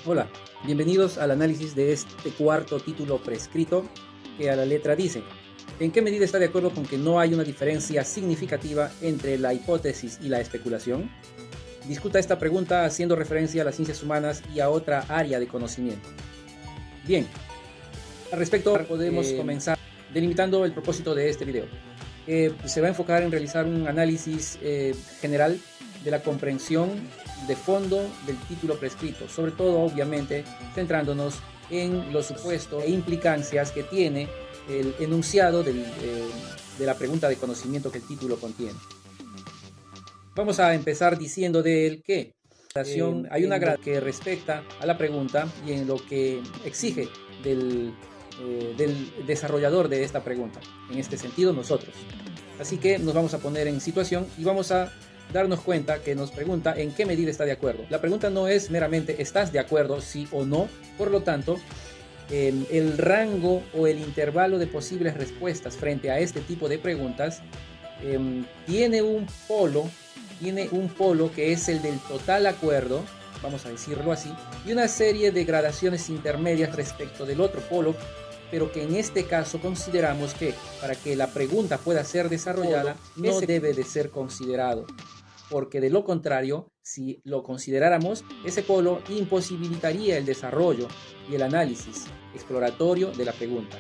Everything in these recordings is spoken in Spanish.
Hola, bienvenidos al análisis de este cuarto título prescrito que a la letra dice: ¿en qué medida está de acuerdo con que no hay una diferencia significativa entre la hipótesis y la especulación? Discuta esta pregunta haciendo referencia a las ciencias humanas y a otra área de conocimiento. Bien, al respecto podemos comenzar delimitando el propósito de este video. Se va a enfocar en realizar un análisis general de la comprensión de fondo del título prescrito, sobre todo obviamente centrándonos en los supuestos e implicancias que tiene el enunciado de la pregunta de conocimiento que el título contiene. Vamos a empezar diciendo de él que hay una grada que respecta a la pregunta y en lo que exige del desarrollador de esta pregunta, en este sentido nosotros. Así que nos vamos a poner en situación y vamos a darnos cuenta que nos pregunta en qué medida está de acuerdo. La pregunta no es meramente ¿estás de acuerdo sí o no? Por lo tanto, el rango o el intervalo de posibles respuestas frente a este tipo de preguntas tiene un polo que es el del total acuerdo, vamos a decirlo así, y una serie de gradaciones intermedias respecto del otro polo, pero que en este caso consideramos que para que la pregunta pueda ser desarrollada no debe de ser considerado, porque de lo contrario, si lo consideráramos, ese polo imposibilitaría el desarrollo y el análisis exploratorio de la pregunta.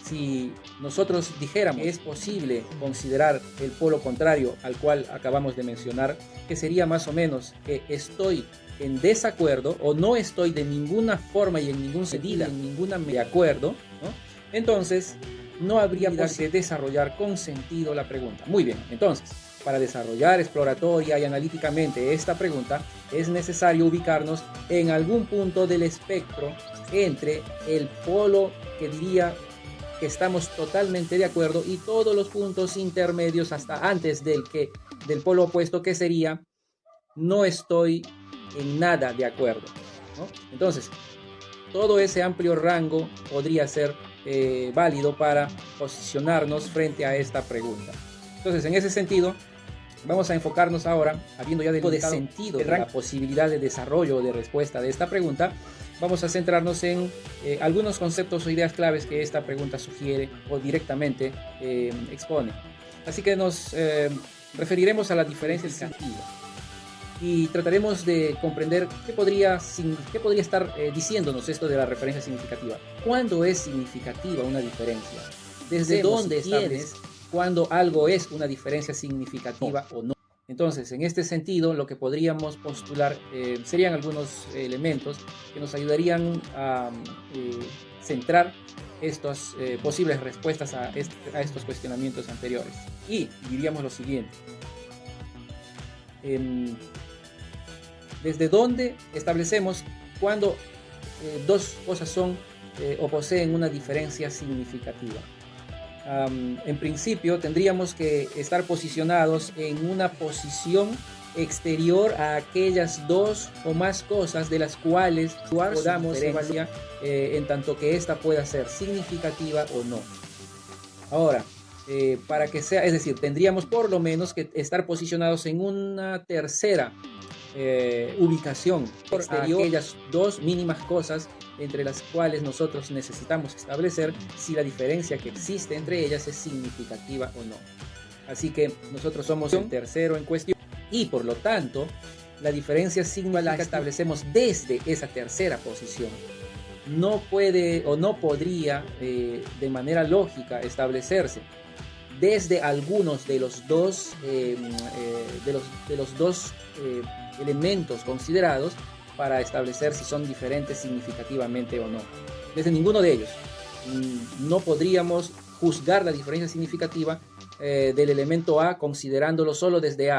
Si nosotros dijéramos que es posible considerar el polo contrario al cual acabamos de mencionar, que sería más o menos que estoy en desacuerdo o no estoy de ninguna forma y en ningún sentido, en ninguna de acuerdo, ¿no? Entonces no habría posibilidad de desarrollar con sentido la pregunta. Muy bien, entonces para desarrollar exploratoria y analíticamente esta pregunta es necesario ubicarnos en algún punto del espectro entre el polo que diría que estamos totalmente de acuerdo y todos los puntos intermedios hasta antes del polo opuesto, que sería no estoy en nada de acuerdo, ¿no? Entonces todo ese amplio rango podría ser válido para posicionarnos frente a esta pregunta. Entonces, en ese sentido, vamos a enfocarnos ahora, habiendo ya delimitado sentido de la posibilidad de desarrollo o de respuesta de esta pregunta, vamos a centrarnos en algunos conceptos o ideas claves que esta pregunta sugiere o directamente expone. Así que nos referiremos a la diferencia significativa y trataremos de comprender qué podría estar diciéndonos esto de la referencia significativa. ¿Cuándo es significativa una diferencia? ¿Desde dónde estableces cuando algo es una diferencia significativa o no? Entonces, en este sentido, lo que podríamos postular serían algunos elementos que nos ayudarían a centrar estas posibles respuestas a estos cuestionamientos anteriores. Y diríamos lo siguiente: ¿desde dónde establecemos cuando dos cosas son o poseen una diferencia significativa? En principio tendríamos que estar posicionados en una posición exterior a aquellas dos o más cosas de las cuales podamos evaluar en tanto que ésta pueda ser significativa o no. Ahora, para que sea, es decir, tendríamos por lo menos que estar posicionados en una tercera ubicación exterior, aquellas dos mínimas cosas entre las cuales nosotros necesitamos establecer si la diferencia que existe entre ellas es significativa o no. Así que nosotros somos el tercero en cuestión y por lo tanto la diferencia significativa la establecemos desde esa tercera posición. No puede o no podría de manera lógica establecerse desde algunos de los dos elementos considerados para establecer si son diferentes significativamente o no. Desde ninguno de ellos. No podríamos juzgar la diferencia significativa del elemento A considerándolo solo desde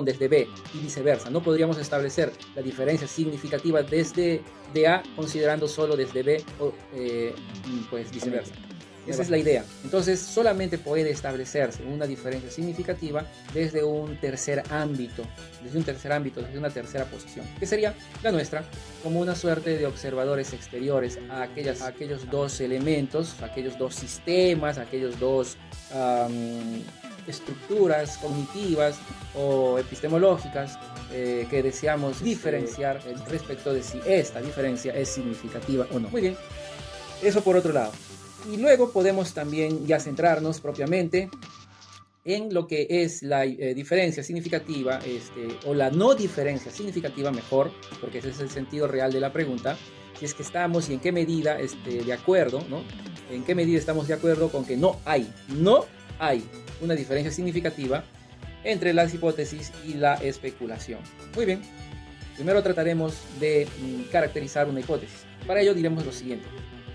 desde B y viceversa. No podríamos establecer la diferencia significativa desde A considerando solo desde B o pues viceversa. Esa es la idea. Entonces solamente puede establecerse una diferencia significativa desde un tercer ámbito, desde una tercera posición, que sería la nuestra, como una suerte de observadores exteriores a aquellos dos elementos, a aquellos dos sistemas, a aquellos dos estructuras cognitivas o epistemológicas que deseamos diferenciar respecto de si esta diferencia es significativa o no. Muy bien, eso por otro lado. Y luego podemos también ya centrarnos propiamente en lo que es la diferencia significativa o la no diferencia significativa, mejor, porque ese es el sentido real de la pregunta. Si es que estamos y en qué medida de acuerdo, ¿no? En qué medida estamos de acuerdo con que no hay una diferencia significativa entre las hipótesis y la especulación. Muy bien, primero trataremos de caracterizar una hipótesis. Para ello diremos lo siguiente.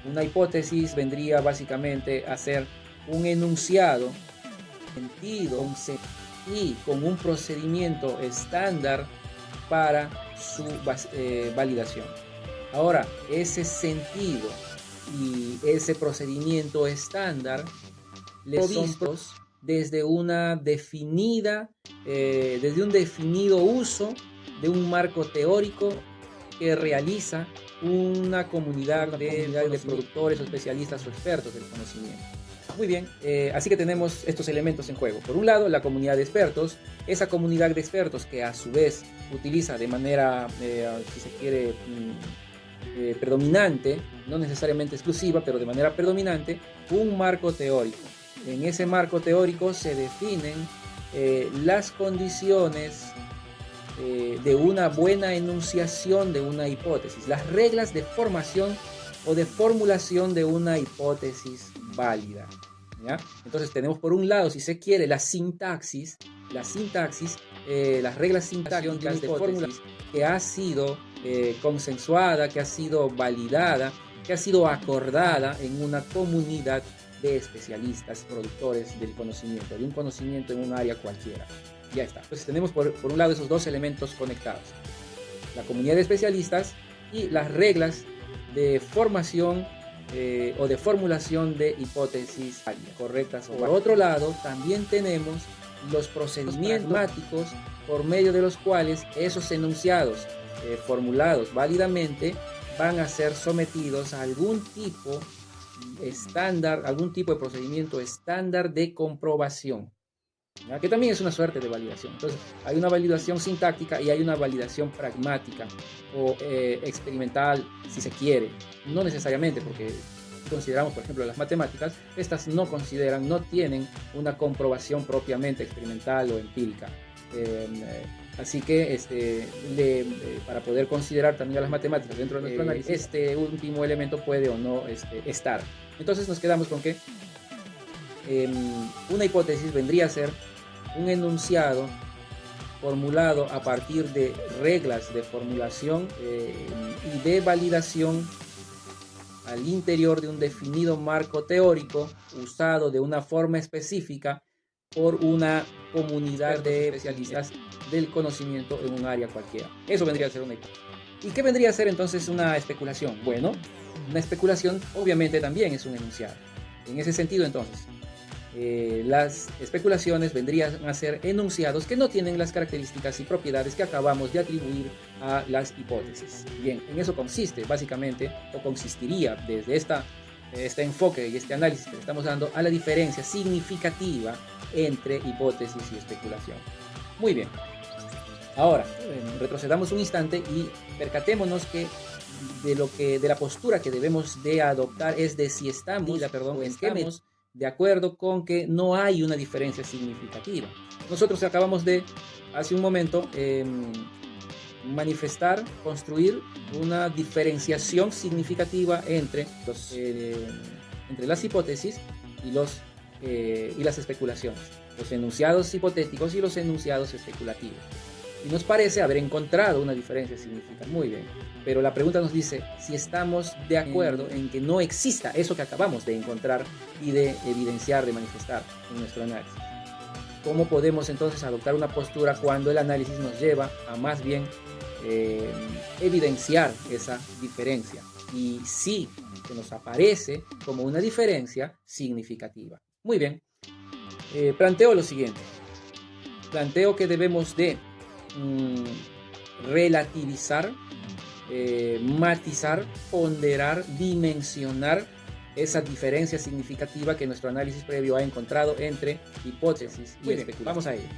Una hipótesis vendría básicamente a ser un enunciado, sentido y con un procedimiento estándar para su validación. Ahora, ese sentido y ese procedimiento estándar les son provistos desde desde un definido uso de un marco teórico que realiza una comunidad de productores o especialistas o expertos del conocimiento. Muy bien, así que tenemos estos elementos en juego. Por un lado, la comunidad de expertos, esa comunidad de expertos que a su vez utiliza de manera, si se quiere, predominante, no necesariamente exclusiva, pero de manera predominante, un marco teórico. En ese marco teórico se definen las condiciones de una buena enunciación de una hipótesis, las reglas de formación o de formulación de una hipótesis válida, ¿ya? Entonces tenemos por un lado, si se quiere, la sintaxis, las reglas sintácticas de formulación que ha sido consensuada, que ha sido validada, que ha sido acordada en una comunidad de especialistas, productores del conocimiento, de un conocimiento en un área cualquiera. Ya está. Entonces tenemos por un lado esos dos elementos conectados. La comunidad de especialistas y las reglas de formación o de formulación de hipótesis correctas. Por otro lado, también tenemos los procedimientos pragmáticos por medio de los cuales esos enunciados formulados válidamente van a ser sometidos a algún tipo estándar, algún tipo de procedimiento estándar de comprobación, ¿ya? Que también es una suerte de validación. Entonces hay una validación sintáctica y hay una validación pragmática o experimental, si se quiere. No necesariamente, porque consideramos, por ejemplo, las matemáticas, estas no tienen una comprobación propiamente experimental o empírica. Así que para poder considerar también a las matemáticas dentro de nuestro análisis, este último elemento puede o no estar. Entonces nos quedamos con que una hipótesis vendría a ser un enunciado formulado a partir de reglas de formulación y de validación al interior de un definido marco teórico usado de una forma específica por una comunidad de especialistas del conocimiento en un área cualquiera. Eso vendría a ser una hipótesis. ¿Y qué vendría a ser entonces una especulación? Bueno, una especulación obviamente también es un enunciado. En ese sentido, entonces, las especulaciones vendrían a ser enunciados que no tienen las características y propiedades que acabamos de atribuir a las hipótesis. Bien, en eso consiste básicamente, o consistiría desde este enfoque y este análisis que le estamos dando a la diferencia significativa entre hipótesis y especulación. Muy bien. Ahora, retrocedamos un instante y percatémonos que de la postura que debemos de adoptar es de si estamos de acuerdo con que no hay una diferencia significativa. Nosotros acabamos de, hace un momento, construir una diferenciación significativa entre las hipótesis y las especulaciones, los enunciados hipotéticos y los enunciados especulativos. Y nos parece haber encontrado una diferencia significativa. Muy bien, pero la pregunta nos dice si estamos de acuerdo en que no exista eso que acabamos de encontrar y de evidenciar, de manifestar en nuestro análisis. ¿Cómo podemos entonces adoptar una postura cuando el análisis nos lleva a más bien evidenciar esa diferencia? Y sí, que nos aparece como una diferencia significativa. Muy bien, planteo lo siguiente. Planteo que debemos de relativizar, matizar, ponderar, dimensionar esa diferencia significativa que nuestro análisis previo ha encontrado entre hipótesis y especulación. Vamos a ello.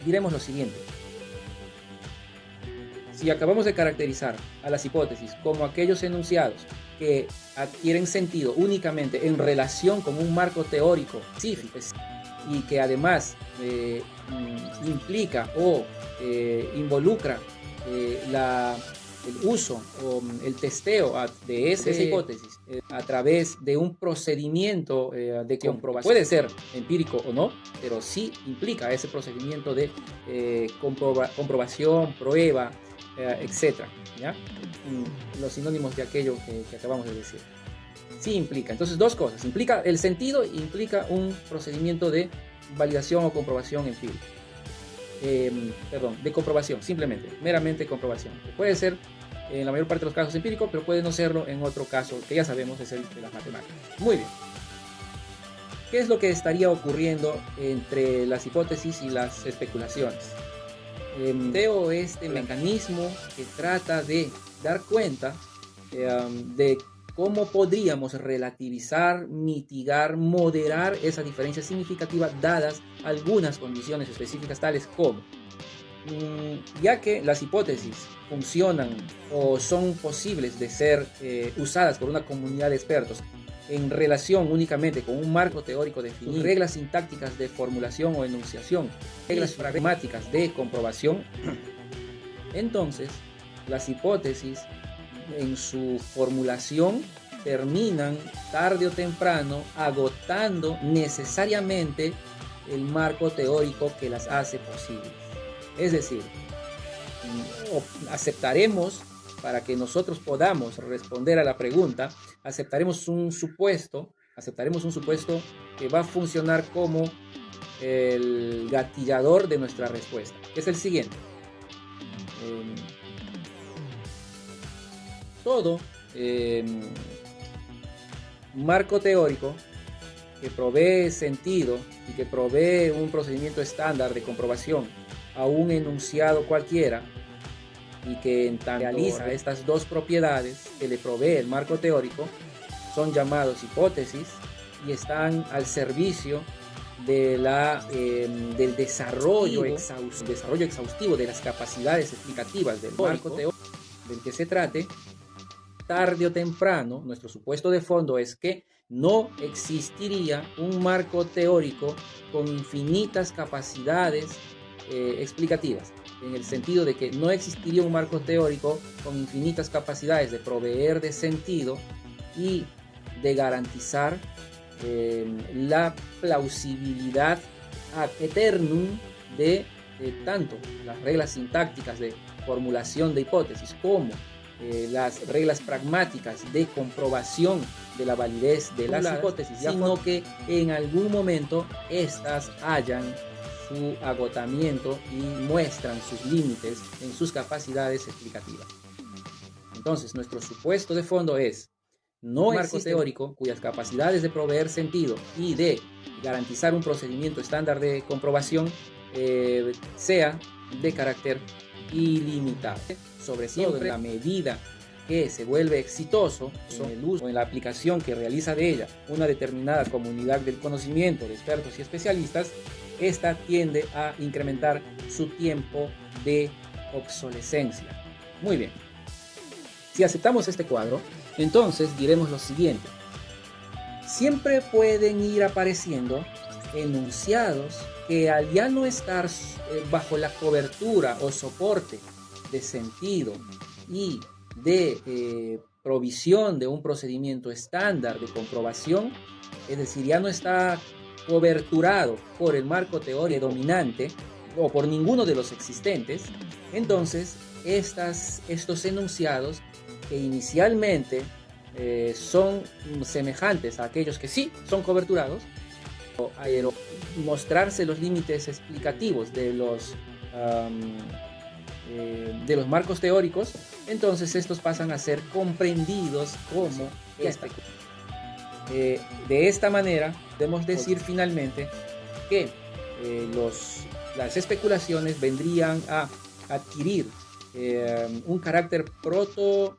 Diremos lo siguiente. Si acabamos de caracterizar a las hipótesis como aquellos enunciados que adquieren sentido únicamente en relación con un marco teórico específico y que además implica o involucra el uso o el testeo de esa hipótesis a través de un procedimiento de comprobación. Puede ser empírico o no, pero sí implica ese procedimiento de comprobación, prueba, etc. ¿Ya? Los sinónimos de aquello que acabamos de decir. Sí implica. Entonces, dos cosas. Implica el sentido e implica un procedimiento de validación o comprobación empírica. De comprobación, simplemente, meramente comprobación. Puede ser en la mayor parte de los casos empírico, pero puede no serlo en otro caso que ya sabemos es el de las matemáticas. Muy bien. ¿Qué es lo que estaría ocurriendo entre las hipótesis y las especulaciones? Planteo este mecanismo que trata de dar cuenta de cómo podríamos relativizar, mitigar, moderar esa diferencia significativa dadas algunas condiciones específicas tales como, ya que las hipótesis funcionan o son posibles de ser usadas por una comunidad de expertos en relación únicamente con un marco teórico definido, reglas sintácticas de formulación o enunciación, reglas pragmáticas de comprobación, entonces las hipótesis en su formulación terminan tarde o temprano agotando necesariamente el marco teórico que las hace posibles. Es decir, aceptaremos, para que nosotros podamos responder a la pregunta, aceptaremos un supuesto que va a funcionar como el gatillador de nuestra respuesta, que es el siguiente. Todo marco teórico que provee sentido y que provee un procedimiento estándar de comprobación a un enunciado cualquiera y que en tanto realiza estas dos propiedades que le provee el marco teórico son llamados hipótesis y están al servicio de del desarrollo exhaustivo de las capacidades explicativas del marco teórico del que se trate. Tarde o temprano, nuestro supuesto de fondo es que no existiría un marco teórico con infinitas capacidades explicativas, en el sentido de que no existiría un marco teórico con infinitas capacidades de proveer de sentido y de garantizar la plausibilidad ad eternum de tanto las reglas sintácticas de formulación de hipótesis como las reglas pragmáticas de comprobación de la validez de las hipótesis, sino que en algún momento estas hallan su agotamiento y muestran sus límites en sus capacidades explicativas. Entonces, nuestro supuesto de fondo es no marco teórico cuyas capacidades de proveer sentido y de garantizar un procedimiento estándar de comprobación sea de carácter ilimitado. Sobre todo en la medida que se vuelve exitoso en el uso o en la aplicación que realiza de ella una determinada comunidad del conocimiento de expertos y especialistas, esta tiende a incrementar su tiempo de obsolescencia. Muy bien. Si aceptamos este cuadro, entonces diremos lo siguiente. Siempre pueden ir apareciendo enunciados que al ya no estar bajo la cobertura o soporte de sentido y de provisión de un procedimiento estándar de comprobación, es decir, ya no está coberturado por el marco teórico dominante o por ninguno de los existentes, entonces estos enunciados que inicialmente son semejantes a aquellos que sí son coberturados, pero mostrarse los límites explicativos de los marcos teóricos, entonces estos pasan a ser comprendidos como de esta manera podemos decir finalmente que las especulaciones vendrían a adquirir un carácter proto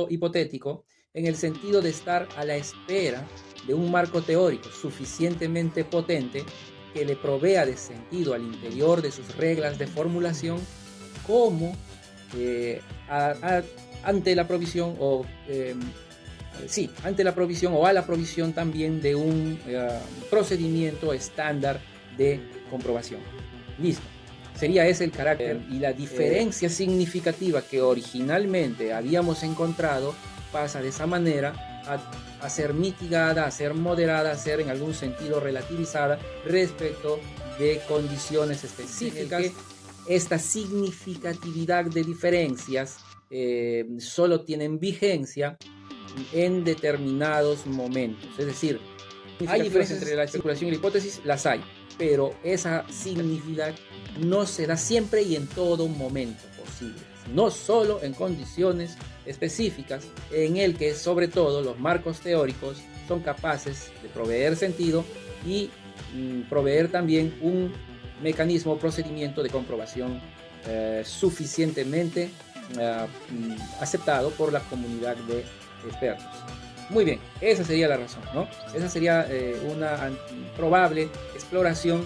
hipotético, en el sentido de estar a la espera de un marco teórico suficientemente potente que le provea de sentido al interior de sus reglas de formulación, como ante la provisión ante la provisión o a la provisión también de un procedimiento estándar de comprobación. Listo. Sería ese el carácter y la diferencia significativa que originalmente habíamos encontrado pasa de esa manera a ser mitigada, a ser moderada, a ser en algún sentido relativizada respecto de condiciones específicas. Esta significatividad de diferencias solo tienen vigencia en determinados momentos. Es decir, hay diferencias entre la especulación y la hipótesis, las hay, pero esa significación no se da siempre y en todo momento posible, no solo en condiciones específicas en el que sobre todo los marcos teóricos son capaces de proveer sentido y proveer también un mecanismo o procedimiento de comprobación suficientemente aceptado por la comunidad de expertos. Muy bien, esa sería la razón, ¿no? Esa sería una probable exploración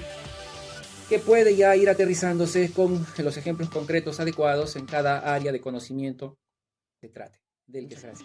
que puede ya ir aterrizándose con los ejemplos concretos adecuados en cada área de conocimiento que trate, del que se hace.